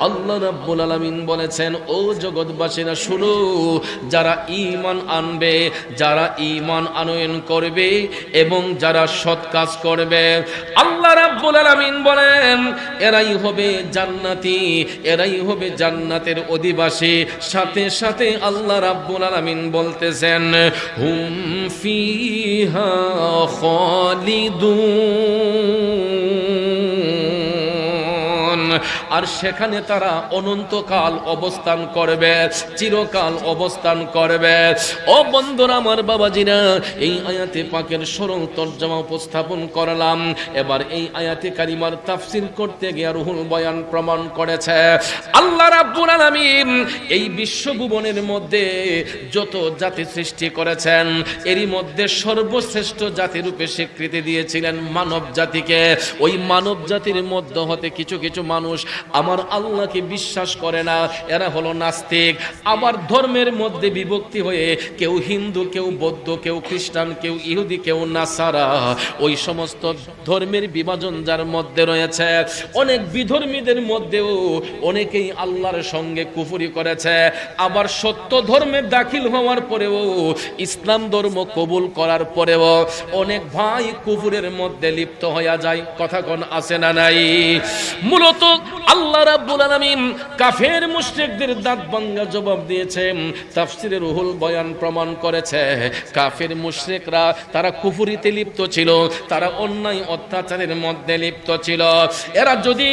আল্লাহ রাব্বুল আলামিন বলেছেন, ও জগৎবাসীরা শুনো, যারা ঈমান আনবে, যারা ঈমান আনয়ন করবে এবং যারা সৎ কাজ করবে, আল্লাহ রাব্বুল আলামিন বলেন এরাই হবে জান্নাতি, এরাই হবে জান্নাতের অধিবাসী। সাথে সাথে আল্লাহ রাব্বুল আলামিন বলতেছেন, হুম ফিহা খালিদুন, আর সেখানে তারা অনন্তকাল অবস্থান করবে, চিরকাল অবস্থান করবে। ও বন্ধুরা আমার, বাবাজিরা, এই আয়াতে পাকের সরল তরজমা উপস্থাপন করলাম। এবার এই আয়াতে কারিমার তাফসীর করতে গিয়ে রুহুল বয়ান প্রমাণ করেছে আল্লাহ রাব্বুল আলামিন এই বিশ্বভুবনের মধ্যে যত জাতি সৃষ্টি করেছেন, এরই মধ্যে সর্বশ্রেষ্ঠ জাতি রূপে স্বীকৃতি দিয়েছিলেন মানব জাতিকে। ওই মানব জাতির মধ্য হতে কিছু কিছু মানুষ আমার আল্লাহকে বিশ্বাস করে না, এরা হলো নাস্তিক। আবার ধর্মের মধ্যে বিভক্তি হয়ে কেউ হিন্দু, কেউ বৌদ্ধ, কেউ খ্রিস্টান, কেউ ইহুদি, কেউ নাসারা, ওই সমস্ত ধর্মের বিভাজন যার মধ্যে রয়েছে। অনেক বিধর্মীদের মধ্যেও অনেকেই আল্লাহর সঙ্গে কুফরি করেছে। আবার সত্য ধর্মে দাখিল হওয়ার পরেও, ইসলাম ধর্ম কবুল করার পরেও অনেক ভাই কুফরের মধ্যে লিপ্ত হয়ে যায়। কথা কোন আছে না নাই? মূলত আল্লাহ রাব্বুল আলামিন কাফের মুশরিকদের দাঁত ভাঙা জবাব দিয়েছেন। তাফসীরে রুহুল বয়ান প্রমাণ করেছে কাফের মুশরিকরা তারা কুফরিতে লিপ্ত ছিল, তারা অন্যায় অত্যাচারের মধ্যে লিপ্ত ছিল। এরা যদি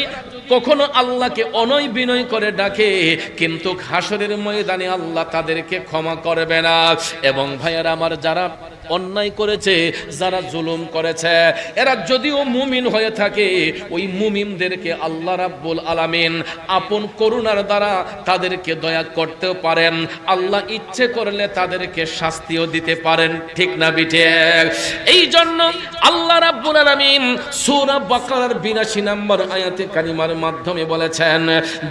কখনো আল্লাহকে অনয় বিনয় করে ডাকে, কিন্তু হাসরের ময়দানে আল্লাহ তাদেরকে ক্ষমা করবে না। এবং ভাইয়ারা আমার, যারা অন্যায় করেছে, যারা জুলুম করেছে, এরা যদিও মুমিন হয়ে থাকে, ওই মুমিনদেরকে আল্লাহ রাব্বুল আলামিন আপন করুণার দ্বারা তাদেরকে দয়া করতেও পারেন। আল্লাহ ইচ্ছে করলে তাদেরকে শাস্তিও দিতে পারেন। ঠিক না বিঠে? এই জন্য আল্লাহ রাব্বুল আলামিন সূরা বাকারার ৮২ নম্বর আয়াতে কারিমার মাধ্যমে বলেছেন,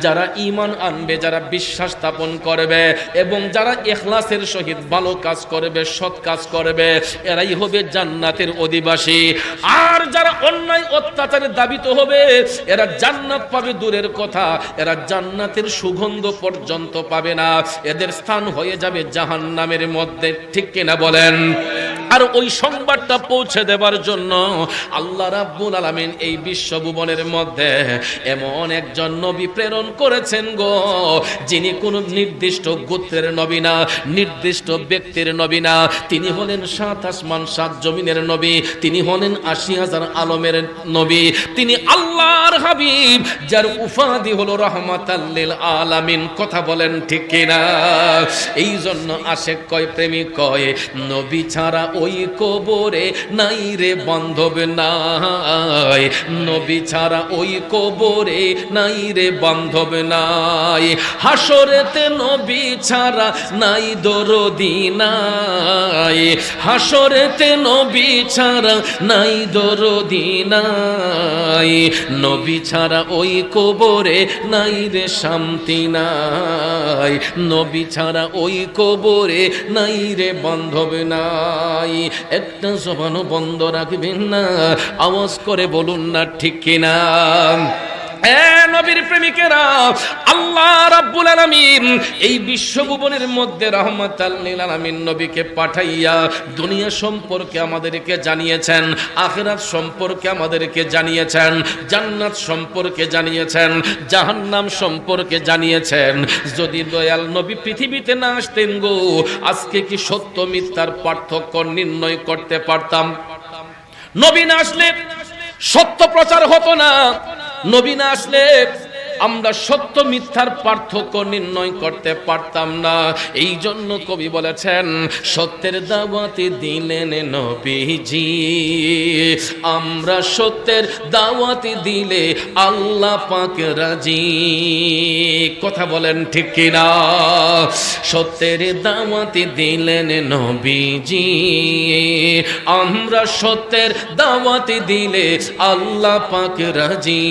যারা ঈমান আনবে, যারা বিশ্বাস স্থাপন করবে এবং যারা ইখলাসের সহিত ভালো কাজ করবে, সৎ কাজ করবে, এরাই হবে জান্নাতের অধিবাসী। আর যারা অন্যায় অত্যাচারের দাবিত হবে, এরা জান্নাত পাবে দূরের কথা, এরা জান্নাতের সুগন্ধ পর্যন্ত পাবে না, এদের স্থান হয়ে যাবে জাহান্নামের মধ্যে। ঠিক কিনা বলেন? আর ওই সংবাদটা পৌঁছে দেবার জন্য আল্লাহ রাব্বুল আলামিন এই বিশ্বভুবনের মধ্যে এমন একজন নবী প্রেরণ করেছেন গো, যিনি কোন নির্দিষ্ট গোত্রের নবী না, নির্দিষ্ট ব্যক্তির নবী না। তিনি হলেন ৭ আসমান ৭ জমিনের নবী, তিনি হলেন ৮০,০০০ আলমের নবী, তিনি আল্লাহর হাবিব, যার উপাধি হলো রাহমাতাল লিল আলামিন। কথা বলেন ঠিক কিনা? এই জন্য আশেক কয়, প্রেমিক কয়, নবী ছাড়া ওই কবরে নাই রে বান্ধব নাই, নবী ছাড়া ওই কবরে নাই রে বান্ধব নাই, হাসরেতে নবী ছাড়া নাই দরদি নাই, হাসরেতে নবী ছাড়া নাই দরদি নাই, নবী ছাড়া ওই কবরে নাই রে শান্তি নাই, নবী ছাড়া ওই কবরে নাই রে বান্ধব নাই। একটা জবানও বন্ধ রাখবেন না, আওয়াজ করে বলুন না ঠিক কিনা? নবীর প্রেমিকেরা, আল্লাহ রাব্বুল আলামিন এই বিশ্বভুবনের মধ্যে রাহমাতাল লিল আলামিন নবীকে পাঠাইয়া দুনিয়া সম্পর্কে আমাদেরকে জানিয়েছেন, আখিরাত সম্পর্কে আমাদেরকে জানিয়েছেন, জান্নাত সম্পর্কে জানিয়েছেন, জাহান্নাম সম্পর্কে জানিয়েছেন। যদি দয়াল নবী পৃথিবীতে না আসতেন গো, আজকে কি সত্য মিথ্যার পার্থক্য নির্ণয় করতে পারতাম? নবী না আসলে সত্য প্রচার হতো না, নবী না আসলে আমরা সত্য মিথ্যার পার্থক্য নির্ণয় করতে পারতাম না। এই জন্য কবি বলেছেন, সত্যের দাওয়াতে দিলেন নবীজি, আমরা সত্যের দাওয়াতে দিলে আল্লাহ পাক রাজি। কথা বলেন ঠিক কিনা? সত্যের দাওয়াতে দিলেন নবীজি, আমরা সত্যের দাওয়াতে দিলে আল্লাহ পাক রাজি।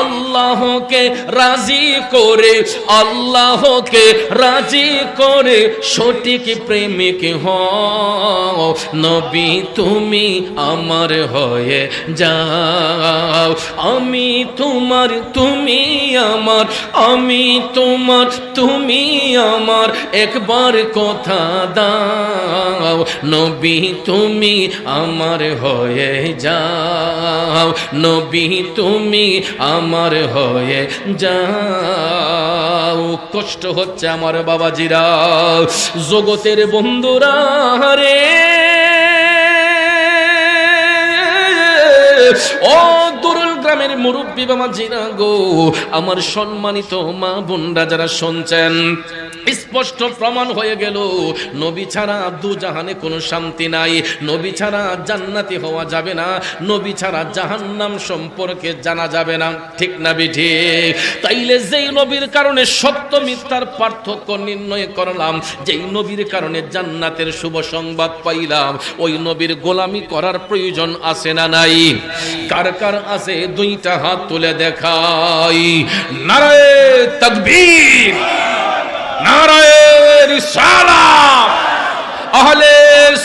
আল্লাহ আল্লাহকে রাজি করে, আল্লাহকে রাজি করে সঠিক প্রেমিক হও। নবী তুমি আমার হয়ে যাও, আমি তোমার তুমি আমার, আমি তোমার তুমি আমার, একবার কথা দাও। নবী তুমি আমার হয়ে যাও, নবী তুমি আমার হয়ে যাও। কষ্ট হচ্ছে আমার বাবাজিরা, জগতের বন্ধুরা রে, ও দুরুল গ্রামের মুরব্বী বাবাজিরা গো, আমার সম্মানিত মা বোনরা যারা শুনছেন, স্পষ্ট প্রমাণ হয়ে গেল নবী ছাড়া দু জাহানে কোনো শান্তি নাই, নবী ছাড়া জান্নাতি হওয়া যাবে না, নবী ছাড়া জাহান্নাম সম্পর্কে জানা যাবে না, ঠিক না ঠিক? তাইলে যেই নবীর কারণে সত্য মিথ্যার পার্থক্য নির্ণয় করলাম, যেই নবীর কারণে জান্নাতের শুভ সংবাদ পাইলাম, ওই নবীর গোলামি করার প্রয়োজন আছে না নাই? কার কার আছে দুইটা হাত তুলে দেখাই। নারায়ে তাকবীর, নারায়ে রিসালাত, আহলে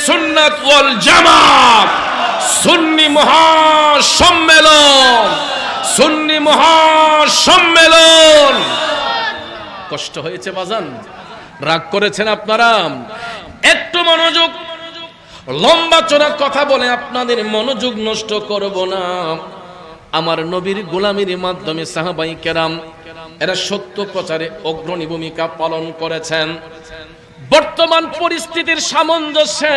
সুন্নাত ওয়াল জামাত, সুন্নি মহাসম্মেলন, সুন্নি মহাসম্মেলন। কষ্ট হয়েছে বাজান, রাগ করেছেন আপনারা? একটু মনোযোগ, লম্বা চড়া কথা বলে আপনাদের মনোযোগ নষ্ট করব না। আমার নবীর গোলামির মাধ্যমে সাহাবাই কেরাম এরা সত্য প্রচারে অগ্রণী ভূমিকা পালন করেছেন। বর্তমান পরিস্থিতির সামঞ্জস্যে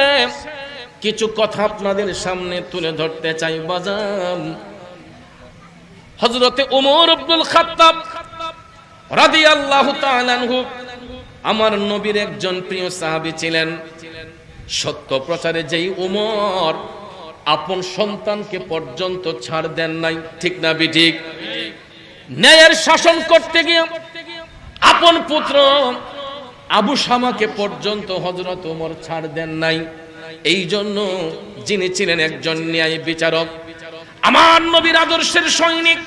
কিছু কথা আপনাদের সামনে তুলে ধরতে চাই বাজান। হযরতে ওমর ইবনুল খাত্তাব রাদিয়াল্লাহু তাআলা আনহু আমার নবীর একজন প্রিয় সাহাবী ছিলেন। সত্য প্রচারে যেই ওমর আপন সন্তানকে পর্যন্ত ছাড় দেন নাই, ঠিক না বিঠিক? ন্যায়ের শাসন করতে গিয়ে আপন পুত্র আবু শামাকে পর্যন্ত হযরত ওমর ছাড় দেন নাই। এই জন্য যিনি ছিলেন একজন ন্যায় বিচারক, আমার নবীর আদর্শের সৈনিক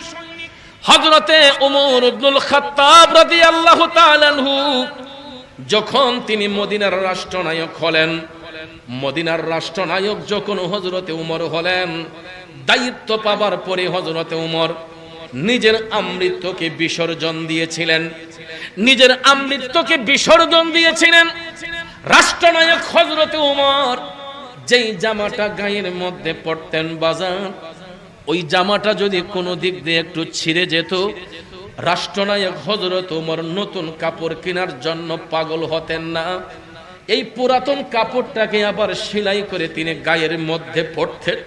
হযরতে ওমর ইবনুল খাত্তাব রাদিয়াল্লাহু তাআলা আনহু, যখন তিনি মদিনার রাষ্ট্রনায়ক হলেন, মদিনার রাষ্ট্রনায়ক যখন হযরতে ওমর হলেন, দায়িত্ব পাবার পরে হযরতে ওমর নিজের আমৃত্যুকে বিসর্জন দিয়েছিলেন, নিজের আমৃত্যুকে বিসর্জন দিয়েছিলেন। রাষ্ট্রনায়ক হযরতে ওমর যেই জামাটা গায়ের মধ্যে পরতেন বাজান, ওই জামাটা যদি কোনো দিক দিয়ে একটু ছিঁড়ে যেত, রাষ্ট্রনায়ক হযরত ওমর নতুন কাপড় কেনার জন্য পাগল হতেন না। এই পুরাতন কাপড়টাকে আবার সেলাই করে তিনি গায়ের মধ্যে পরতেন।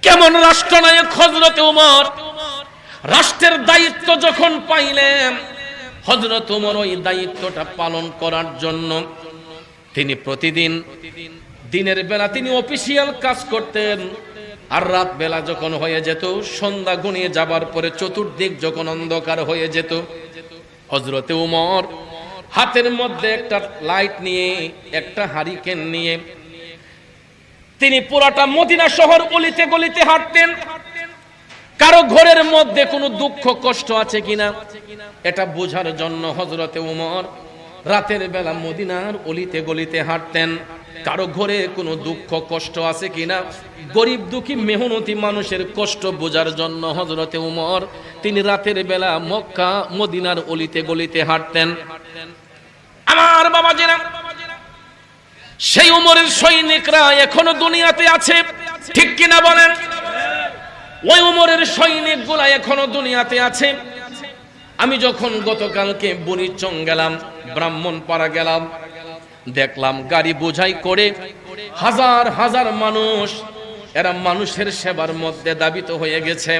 কেমন রাষ্ট্রনায়ক হযরত ওমর! রাষ্ট্রের দায়িত্ব যখন পাইলেন, হযরত ওমর ওই দায়িত্বটা পালন করার জন্য তিনি প্রতিদিন দিনের বেলা তিনি অফিসিয়াল কাজ করতেন, আর রাত বেলা যখন হয়ে যেত, সন্ধ্যা ঘনিয়ে যাবার পরে চতুর্দিক যখন অন্ধকার হয়ে যেত, হযরতে ওমর হাতের মধ্যে একটা লাইট নিয়ে, একটা হারিকেন নিয়ে তিনি পুরাটা মদিনা শহর অলিতে গলিতে হাঁটতেন। কারো ঘরের মধ্যে কোনো দুঃখ কষ্ট আছে কিনা এটা বোঝার জন্য হযরতে ওমর রাতের বেলা মদিনার অলিতে গলিতে হাঁটতেন। কারো ঘরে কোনো দুঃখ কষ্ট আছে কিনা, গরিব দুঃখী মেহনতি মানুষের কষ্ট বোঝার জন্য হযরতে ওমর তিনি রাতের বেলা মক্কা মদিনার অলিতে গলিতে হাঁটতেন। আমার বাবাজিরা, সেই ওমরের সৈনিকরা এখনো দুনিয়াতে আছে, ঠিক কিনা বলেন? ওই ওমরের সৈনিকগুলা এখনো দুনিয়াতে আছে। আমি যখন গতকালকে বুড়িচং গেলাম, ব্রাহ্মণপাড়া গেলাম, দেখলাম গাড়ি বোঝাই করে হাজার হাজার মানুষ, এরা মানুষের সেবার মধ্যে দাবিত হয়ে গেছে।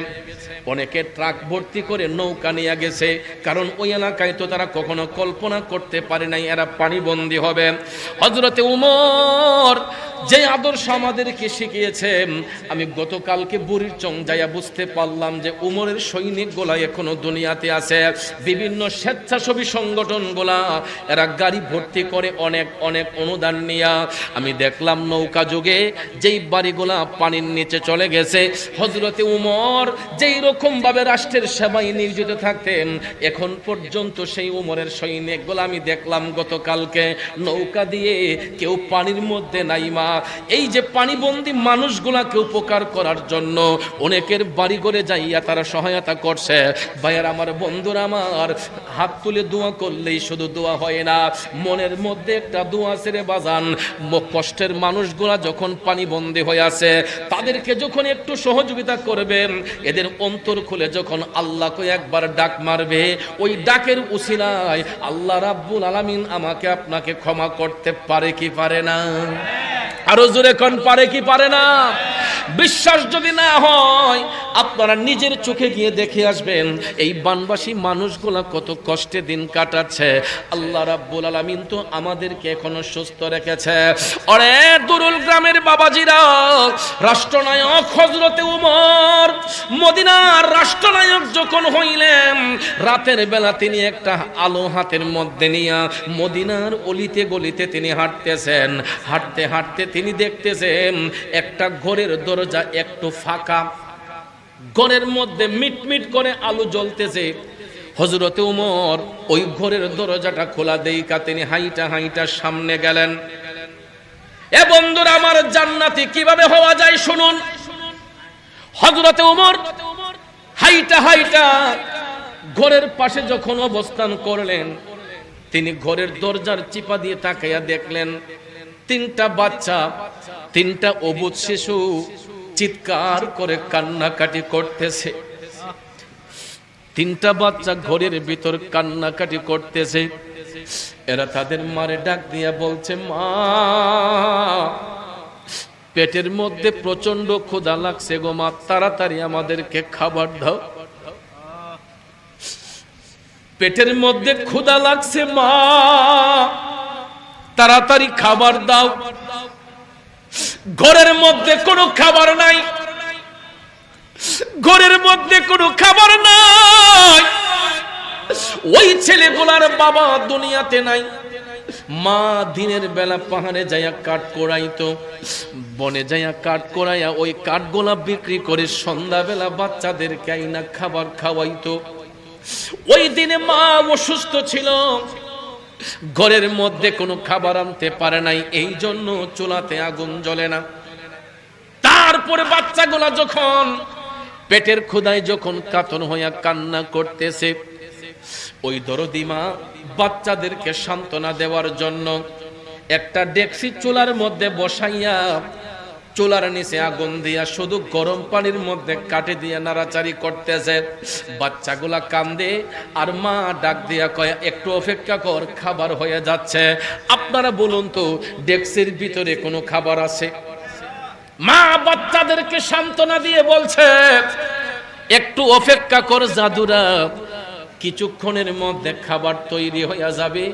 অনেকে ট্রাক ভর্তি করে নৌকা নিয়ে গেছে, কারণ ওই এলাকায় তো তারা কখনো কল্পনা করতে পারে নাই এরা পানিবন্দী হবে। হযরতে ওমর যে আদর্শ আমাদেরকে শিখিয়েছে, আমি গতকালকে বুড়িচং যাইয়া বুঝতে পারলাম যে ওমরের সৈনিকগুলা এখনো দুনিয়াতে আছে। বিভিন্ন স্বেচ্ছাসেবী সংগঠনগুলা এরা গাড়ি ভর্তি করে অনেক অনেক অনুদান নিয়া, আমি দেখলাম নৌকা যুগে যেই বাড়িগুলা পানির নিচে চলে গেছে, হযরতে ওমর যেই রকম রকম ভাবে রাষ্ট্রের সেবায় নিয়োজিত থাকতেন, এখন পর্যন্ত সেই উমরের সৈনিকগুলো আমি দেখলাম গতকালকে নৌকা দিয়ে কেউ পানির মধ্যে নাইমা এই যে পানিবন্দী মানুষগুলাকে উপকার করার জন্য অনেকের বাড়ি ঘরে যাইয়া তারা সহায়তা করছে। ভাইয়ার আমার, বন্ধুরা আমার, হাত তুলে দোয়া করলেই শুধু দোয়া হয় না, মনের মধ্যে একটা দোয়া ছেড়ে বাজান। কষ্টের মানুষগুলা যখন পানিবন্দী হয়ে আছে তাদেরকে যখন একটু সহযোগিতা করবেন, এদের অন্তর খুলে যখন আল্লাহকে একবার ডাক মারবে, ওই ডাকের উসিলায় আল্লাহ রাব্বুল আলামিন আমাকে আপনাকে ক্ষমা করতে পারে কি পারে না? আরো জোরে কোন পারে কি পারে না? বিশ্বাস যদি না হয় আপনারা নিজের চোখে গিয়ে দেখে আসবেন এই বানবাসী মানুষগুলা কত কষ্টে দিন কাটাচ্ছে। আল্লাহ রাব্বুল আলামিন তো আমাদেরকে এখনো সুস্থ রেখেছে। আরে দুরুল গ্রামের বাবাজিরা, রাষ্ট্রনায়ক হযরতে উমর মদিনার রাষ্ট্রনায়ক যখন হইলেন, রাতের বেলা তিনি একটা আলো হাতের মধ্যে নিয়ে মদিনার অলিতে গলিতে তিনি হাঁটতেছেন। হাঁটতে হাঁটতে তিনি দেখতেছেন একটা ঘরের দরজা একটু ফাঁকা, ঘরের মধ্যে মিটমিট করে আলো জ্বলতেছে। হযরতে উমর ওই ঘরের দরজাটা খোলা দেইকা তিনি হাইটা হাইটা সামনে গেলেন। এ বন্ধুরা আমার, জান্নাতি কিভাবে হওয়া যায় শুনুন। হযরতে উমর হাইটা হাইটা ঘরের পাশে যখন অবস্থান করলেন, তিনি ঘরের দরজার চিপা দিয়ে তাকাইয়া দেখলেন তিনটা বাচ্চা, তিনটা অবুঝ শিশু চিৎকার করে কান্নাকাটি করতেছে। তিনটা বাচ্চা ঘরের ভিতর কান্নাকাটি করতেছে। এরা তাদের মারে ডাক দিয়া বলছে, মা, পেটের মধ্যে প্রচন্ড ক্ষুধা লাগছে গো মা, তাড়াতাড়ি আমাদেরকে খাবার দাও। পেটের মধ্যে ক্ষুধা লাগছে মা, তাড়াতাড়ি খাবার দাও। ঘরের মধ্যে কোনো খাবার নাই, ঘরের মধ্যে কোনো খাবার নাই। ওই ছেলেগুলার বাবা দুনিয়াতে নাই। মা দিনের বেলা পাহাড়ে যাইয়া কাঠ কোড়াইতো, বনে যাইয়া কাঠ কোড়াইয়া ওই কাঠগোলা বিক্রি করে সন্ধ্যাবেলা বাচ্চাদেরকে আইনা খাবার খাওয়াইতো। ওই দিনে মা অসুস্থ ছিল, ঘরের মধ্যে কোনো খাবার আনতে পারে নাই, এই জন্য চুলাতে আগুন জ্বলে না। তারপরে বাচ্চাগুলা যখন পেটের ক্ষুধায় যখন কাতর হইয়া কান্না করতেছে, ওই দরদি মা বাচ্চাদেরকে সান্ত্বনা দেওয়ার জন্য একটা ডেকসি চুলার মধ্যে বসাইয়া চুলার নিচে আগুন দিয়া শুধু গরম পানির মধ্যে কাটে দিয়া নাড়াচাড়ি করতেছে। বাচ্চাগুলা কান্দে আর মা ডাক দিয়া কয়, একটু অপেক্ষা কর, খাবার হয়ে যাচ্ছে। আপনারা বলুন তো, ডেকসির ভিতরে কোনো খাবার আছে? মা বাচ্চাদেরকে সান্ত্বনা দিয়ে বলছে, একটু অপেক্ষা কর জাদুরা, কিছুক্ষণের মধ্যে খাবার তৈরি হয়ে যাবে।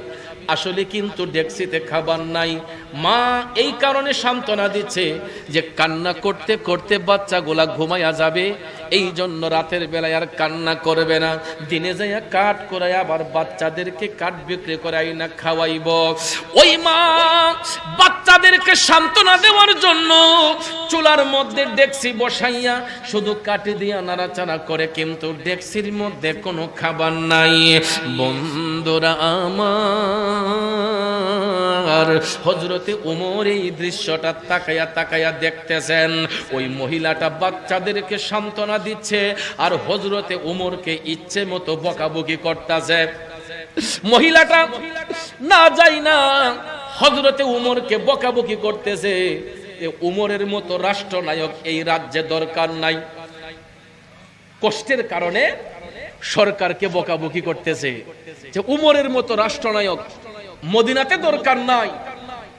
আসলে কিন্তু ডেকসিতে খাবার নাই। মা এই কারণে সান্ত্বনা দিচ্ছে যে কান্না করতে করতে বাচ্চাগুলা ঘুমাইয়া যাবে, এই জন্য রাতের বেলায় আর কান্না করবে না, দিনে যাইয়া কাঠ করাই আবার বাচ্চাদেরকে কাঠ বিক্রি করাই না খাওয়াইব। ওই মা বাচ্চাদেরকে সান্ত্বনা দেওয়ার জন্য চুলার মধ্যে ডেকসি বসাইয়া শুধু কাঠে দিয়া নাড়াচাড়া করে, কিন্তু ডেকসির মধ্যে কোনো খাবার নাই। বন্ধুরা আমার, হযরতে উমর এই দৃশ্যটা তাকায়া তাকায়া দেখতেছেন। ওই মহিলাটা বাচ্চাদেরকে সান্ত্বনা দিচ্ছে আর হযরতে উমরকে ইচ্ছে মতো বকাবকি করতেছে। মহিলাটা না যাই না হযরতে উমরকে বকাবকি করতেছে। উমরের মতো রাষ্ট্রনায়ক এই রাজ্যে দরকার নাই। কষ্টের কারণে সরকারকে বকাবকি করতেছে যে উমরের মতো রাষ্ট্রনায়ক মদিনাতে দরকার নাই।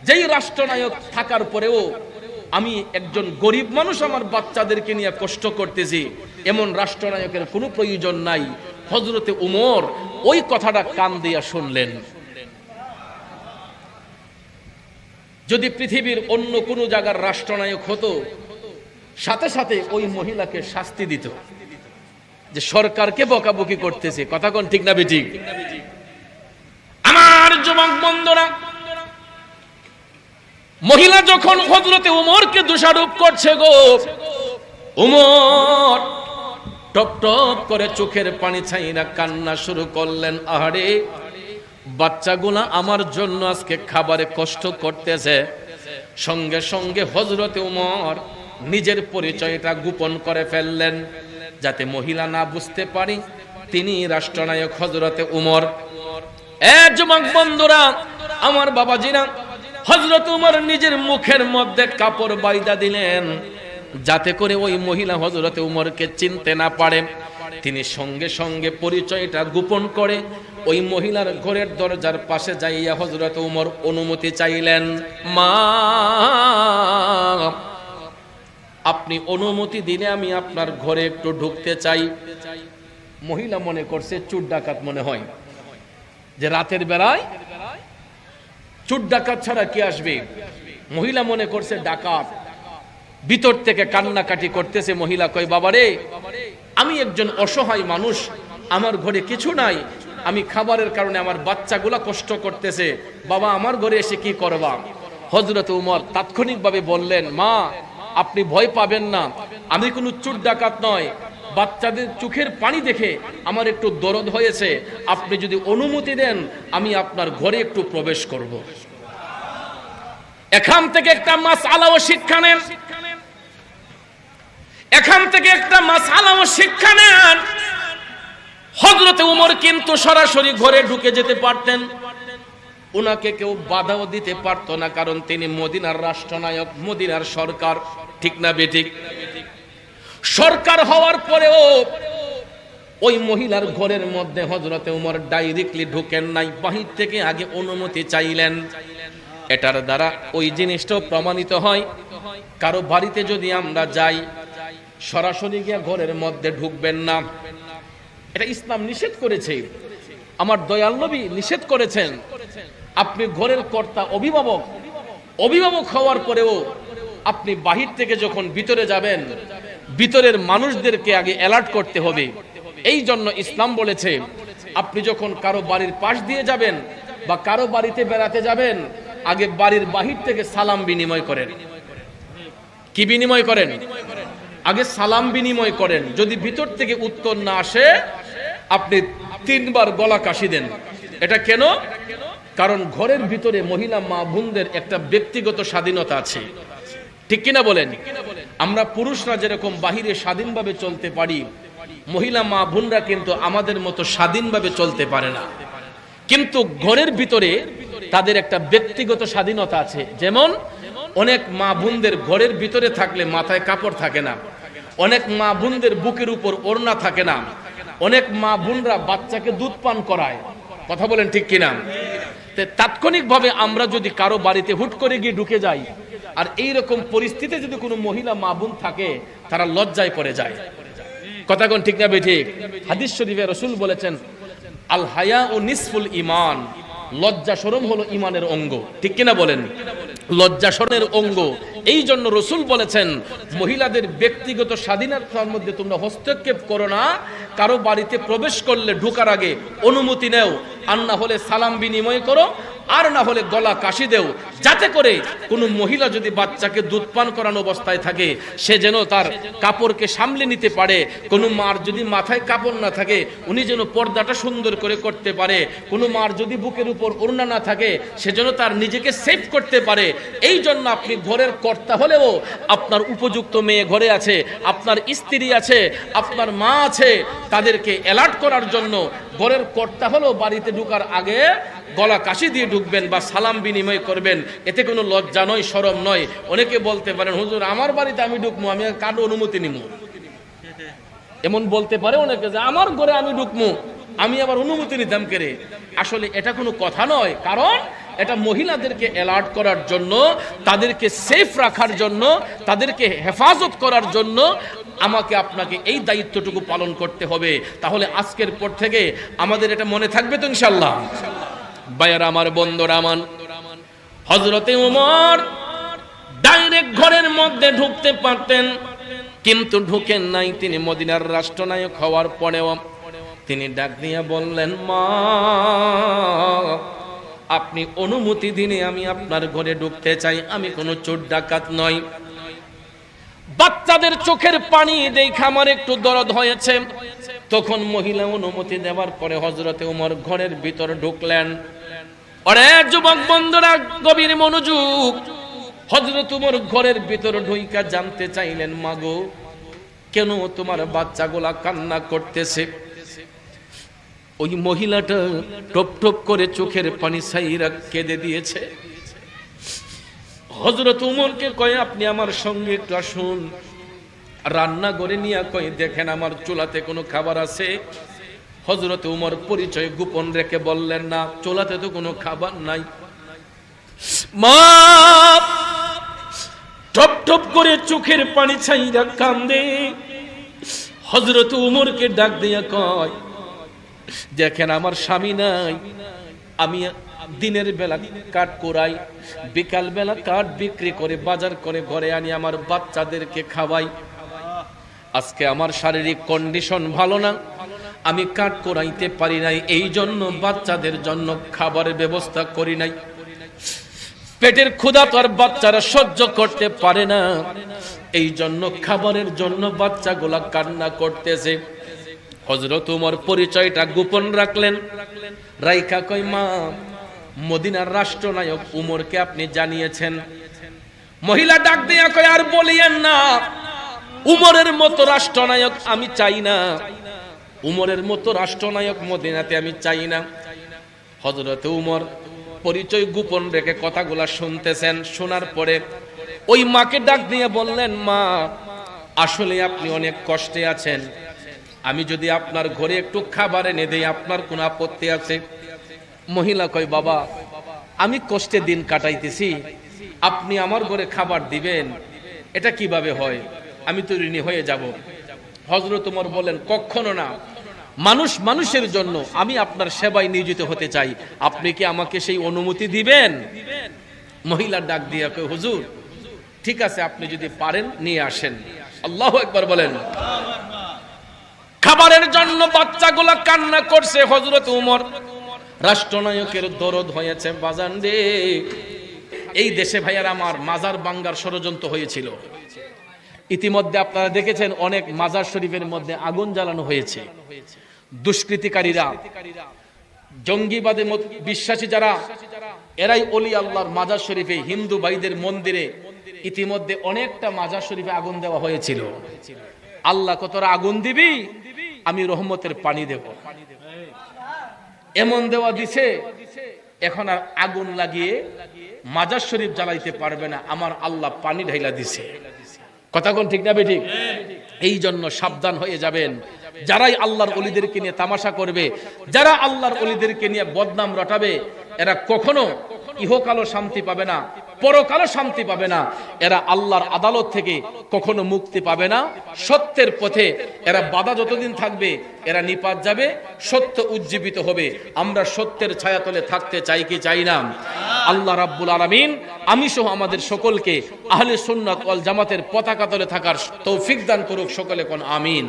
যেই রাষ্ট্রনায়ক থাকার পরেও আমি একজন গরিব মানুষ আমার বাচ্চাদেরকে নিয়ে কষ্ট করতেছি, এমন রাষ্ট্রনায়কের কোনো প্রয়োজন নাই। হযরতে উমর ওই কথাটা কান দিয়া শুনলেন। যদি পৃথিবীর অন্য কোনো জায়গার রাষ্ট্রনায়ক হতো, সাথে সাথে ওই মহিলাকে শাস্তি দিত যে সরকারকে বকাবকি করতেছে। কথা কোন ঠিক না বেঠিক? আমার যুবক বন্ধুরা, মহিলা যখন হযরতে উমরকে দোষারোপ করছে, গো উমর টপ টপ করে চোখের পানি ছাইরা কান্না শুরু করলেন। আহারে, বাচ্চাগুলা আমার জন্য আজকে খাবারে কষ্ট করতেছে। সঙ্গে সঙ্গে হযরতে উমর নিজের পরিচয়টা গোপন করে ফেললেন, যাতে মহিলা না বুঝতে পারে তিনি রাষ্ট্রনায়ক হযরতে উমর। যুবক বন্ধুরা, আমার বাবাজিরা, হযরত উমর নিজের মুখের মধ্যে কাপড় বাইদা দিলেন, যাতে করে ওই মহিলা হযরতে উমরকে চিনতে না পারে। তিনি সঙ্গে সঙ্গে পরিচয়টা গোপন করে ওই মহিলার ঘরের দরজার পাশে যাইয়া হযরত উমর অনুমতি চাইলেন। মা, আপনি অনুমতি দিলে আমি আপনার ঘরে একটু ঢুকতে চাই। মহিলা মনে করছে চোর ডাকাত মনে হয়, যে রাতের বেলায় চোর ডাকাত ছাড়া কি আসবে। মহিলা মনে করছে ডাকাত। ভিতর থেকে কান্নাকাটি করতেছে। মহিলা কয়, বাবারে, আমি একজন অসহায় মানুষ, আমার ঘরে কিছু নাই, আমি খাবারের কারণে আমার বাচ্চাগুলা কষ্ট করতেছে, বাবা আমার ঘরে এসে কি করবা। হযরত উমর তাৎক্ষণিকভাবে বললেন, মা, আপনি ভয় পাবেন না, আমি কোনো চোর ডাকাত নয়, বাচ্চাদের চোখের পানি দেখে আমার একটু দরদ হয়েছে, আপনি যদি অনুমতি দেন আমি আপনার ঘরে একটু প্রবেশ করব। এখান থেকে একটা মাসআলা ও শিক্ষা নেন, এখান থেকে একটা মাসআলা ও শিক্ষা নেন। হযরতে উমর কিন্তু সরাসরি ঘরে ঢুকে যেতে পারতেন, উনাকে কেউ বাধাও দিতে পারত না, কারণ তিনি মদিনার রাষ্ট্রনায়ক, মদিনার সরকার। ঠিক না বেঠিক? সরকার হওয়ার পরেও ওই মহিলার ঘরের মধ্যে হযরতে উমর ডাইরেক্টলি ঢুকেন নাই, বাহির থেকে আগে অনুমতি চাইলেন। এটার দ্বারা ওই জিনিসটাও প্রমাণিত হয়, কারো বাড়িতে যদি আমরা যাই সরাসরি গিয়ে ঘরের মধ্যে ঢুকবেন না, এটা ইসলাম নিষেধ করেছে, আমার দয়াল নবী নিষেধ করেছেন। আপনি ঘরের কর্তা, অভিভাবক, অভিভাবক হওয়ার পরেও আপনি বাহির থেকে যখন ভিতরে যাবেন, ভিতরের মানুষদেরকে আগে অ্যালার্ট করতে হবে। এই জন্য ইসলাম বলেছে, আপনি যখন কারো বাড়ির পাশ দিয়ে যাবেন বা কারো বাড়িতে বেড়াতে যাবেন, আগে বাড়ির বাহির থেকে সালাম বিনিময় করেন। কি বিনিময় করেন? আগে সালাম বিনিময় করেন। যদি ভিতর থেকে উত্তর না আসে, আপনি 3 বার গলা কাশি দেন। এটা কেন? কারণ ঘরের ভিতরে মহিলা মা বোনদের একটা ব্যক্তিগত স্বাধীনতা আছে। ঠিক কিনা বলেন? আমরা পুরুষরা যেরকম বাহিরে স্বাধীনভাবে চলতে পারি, মহিলা মা বোনরা কিন্তু আমাদের মতো স্বাধীনভাবে চলতে পারে না। কিন্তু ঘরের ভিতরে তাদের একটা ব্যক্তিগত স্বাধীনতা আছে। যেমন অনেক মা বোনদের ঘরের ভিতরে থাকলে মাথায় কাপড় থাকে না, অনেক মা বোনদের বুকের উপর ওড়না থাকে না, অনেক মা বোনরা বাচ্চাকে দুধ পান করায়। কথা বলেন ঠিক কিনা? তাৎক্ষণিকভাবে আমরা যদি কারো বাড়িতে হুট করে গিয়ে ঢুকে যাই, আর এইরকম পরিস্থিতিতে যদি কোনো মহিলা মা বোন থাকে, তারা লজ্জায় পড়ে যায়। কথা কোন ঠিক না বেঠিক? হাদিস শরীফে রাসূল বলেছেন, আল হায়া ও নিসফুল ঈমান, লজ্জা শরম হলো ঈমানের অঙ্গ। ঠিক কিনা বলেন? লজ্জা শরমের অঙ্গ। এই জন্য রাসূল বলেছেন, মহিলাদের ব্যক্তিগত স্বাধীনতার মধ্যে তোমরা হস্তক্ষেপ করো না। কারো বাড়িতে প্রবেশ করলে ঢোকার আগে অনুমতি নেও, আর না হলে সালাম বিনিময় করো, আর না হলে গলা কাশি দেও, যাতে করে কোনো মহিলা যদি বাচ্চাকে দুধ পান করানো অবস্থায় থাকে, সে যেন তার কাপড়কে সামলে নিতে পারে। কোনো মার যদি মাথায় কাপড় না থাকে, উনি যেন পর্দাটা সুন্দর করে করতে পারে। কোনো মার যদি বুকের উপর ওড়না না থাকে, সে যেন তার নিজেকে সেভ করতে পারে। এই জন্য আপনি ঘরের কর্তা হলেও আপনার উপযুক্ত মেয়ে ঘরে আছে, আপনার স্ত্রী আছে, আপনার মা আছে, তাদেরকে অ্যালার্ট করার জন্য ঘরের কর্তা হলেও বাড়িতে ঢোকার আগে গলা কাশি দিয়ে ঢুকবেন বা সালাম বিনিময় করবেন। এতে কোনো লজ্জা নয়, শরম নয়। অনেকে বলতে পারেন, হুজুর আমার বাড়িতে আমি ঢুকবো, আমি কারো অনুমতি নিব, এমন বলতে পারে অনেকে, যে আমার ঘরে আমি ঢুকবো, আমি আবার অনুমতি নিতাম কেরে। আসলে এটা কোনো কথা নয়, কারণ এটা মহিলাদেরকে অ্যালার্ট করার জন্য, তাদেরকে সেফ রাখার জন্য, তাদেরকে হেফাজত করার জন্য আমাকে আপনাকে এই দায়িত্বটুকু পালন করতে হবে। তাহলে আজকের পর থেকে আমাদের এটা মনে থাকবে তো ইনশাআল্লাহ। ভাইয়ারা আমার, বন্ধুরা আমার, হযরতে উমর ডাইরেক্ট ঘরের মধ্যে ঢুকতে পারতেন, কিন্তু ঢুকেন নাই। তিনি মদিনার রাষ্ট্রনায়ক হওয়ার পরেও তিনি ডাক দিয়ে বললেন, মা, আপনি অনুমতি দিলে আমি আপনার ঘরে ঢুকতে চাই, আমি কোনো চোর ডাকাত নই। বাচ্চাদের চোখের পানি দেখে আমার একটু দরদ হয়েছে। তখন মহিলা অনুমতি দেওয়ার পরে হযরতে ওমর ঘরের ভিতর ঢুকলেন। আরে যুবক বন্ধুরা গভীর মনোযোগ, হযরত ওমর ঘরের ভিতর ঢুইকা জানতে চাইলেন, মাগো কেন তোমার বাচ্চাগুলা কান্না করতেছে? ওই মহিলাটা টপ টপ করে চোখের পানি ছাইরা কেঁদে দিয়েছে। হযরত ওমরকে কয়, আপনি আমার সঙ্গে একটু আসুন। রান্না করে নিয়ে কয়, দেখেন আমার চুলাতে কোনো খাবার আছে? হযরত ওমর পরিচয় গোপন রেখে বললেন, না, চুলাতে তো কোনো খাবার নাই। মা টপ টপ করে চোখের পানি ছাইরা কান্দে। হযরত ওমরকে ডাক দিয়া কয়, দেখেন আমার স্বামী নাই, আমি দিনের বেলা কাঠ কোরাই, বিকাল বেলা কাঠ বিক্রি করে বাজার করে ঘরে আনি, আমার বাচ্চাদেরকে খাওয়াই। আজকে আমার শারীরিক কন্ডিশন ভালো না, আমি কাঠ কোরাইতে পারি নাই, এই জন্য বাচ্চাদের জন্য খাবারের ব্যবস্থা করি নাই। পেটের ক্ষুধা তো আর বাচ্চারা সহ্য করতে পারে না, এই জন্য খাবারের জন্য বাচ্চাগুলা কান্না করতেছে। হযরত ওমর পরিচয়টা গোপন রাখলেন। রাইখা কয়, মা মদিনার রাষ্ট্রনায়ক উমরকে আপনি জানিয়েছেন? মহিলা ডাক দিয়া কয়, আর বলিয়েন না, উমরের মতো রাষ্ট্রনায়ক আমি চাই না, উমরের মতো রাষ্ট্রনায়ক মদিনাতে আমি চাই না। হযরত উমর পরিচয় গোপন রেখে কথাগুলা শুনতেছেন। শোনার পরে ওই মাকে ডাক দিয়ে বললেন, মা আসলে আপনি অনেক কষ্টে আছেন, আমি যদি আপনার ঘরে একটু খাবার এনে দেই আপনার কোনো আপত্তি আছে? মহিলা কয়, বাবা আমি কষ্টে দিন কাটাইতেছি, আপনি আমার ঘরে খাবার দিবেন, এটা কিভাবে হয়? আমি তো ঋণী হয়ে যাব। হযরত ওমর বলেন, কখনো না, মানুষ মানুষের জন্য আমি আপনার সেবায় নিয়োজিত হতে চাই, আপনি কি আমাকে সেই অনুমতি দিবেন? মহিলা ডাক দিয়া কয়, হুজুর ঠিক আছে, আপনি যদি পারেন নিয়ে আসেন। আল্লাহু আকবার বলেন। খাবারের জন্য বাচ্চাগুলা কান্না করছে। হযরত ওমর রাষ্ট্রনায়কের দরদ হয়েছে। বাজান রে, এই দেশে ভাইয়ার আমার মাজার ভাঙ্গার ষড়যন্ত্র হয়েছিল। ইতিমধ্যে আপনারা দেখেছেন অনেক মাজার শরীফের মধ্যে আগুন জ্বালানো হয়েছে। দুষ্কৃতিকারীরা, জঙ্গিবাদে বিশ্বাসী যারা, এরাই ওলি আল্লাহর মাজার শরীফে, হিন্দু ভাইদের মন্দিরে ইতিমধ্যে অনেকটা মাজার শরীফে আগুন দেওয়া হয়েছিল। আল্লাহ কতরা আগুন দিবি, আমি রহমতের পানি দেব, এমন দেওয়া দিছে, এখন আর আগুন লাগিয়ে মাজার শরীফ জ্বালাইতে পারবে না, আমার আল্লাহ পানি ঢাইলা দিছে। কথা কোন ঠিক না বেঠিক? এই জন্য সাবধান হয়ে যাবেন। যারাই আল্লাহর ওলিদেরকে নিয়ে তামাশা করবে, যারা আল্লাহর ওলিদেরকে নিয়ে বদনাম রটাবে, এরা কখনো ইহকালও শান্তি পাবে না, পরকালও শান্তি পাবে না। এরা আল্লাহর আদালত থেকে কখনো মুক্তি পাবে না। সত্যের পথে এরা বাধা যতদিন থাকবে এরা নিপাত যাবে, সত্য উজ্জীবিত হবে। আমরা সত্যের ছায়াতলে থাকতে চাই কি চাই না? আল্লাহ রাব্বুল আলামিন আমি সহ আমাদের সকলকে আহলে সুন্নাত ওয়াল জামাতের পতাকা তলে থাকার তৌফিক দান করুক। সকলে কোন আমিন।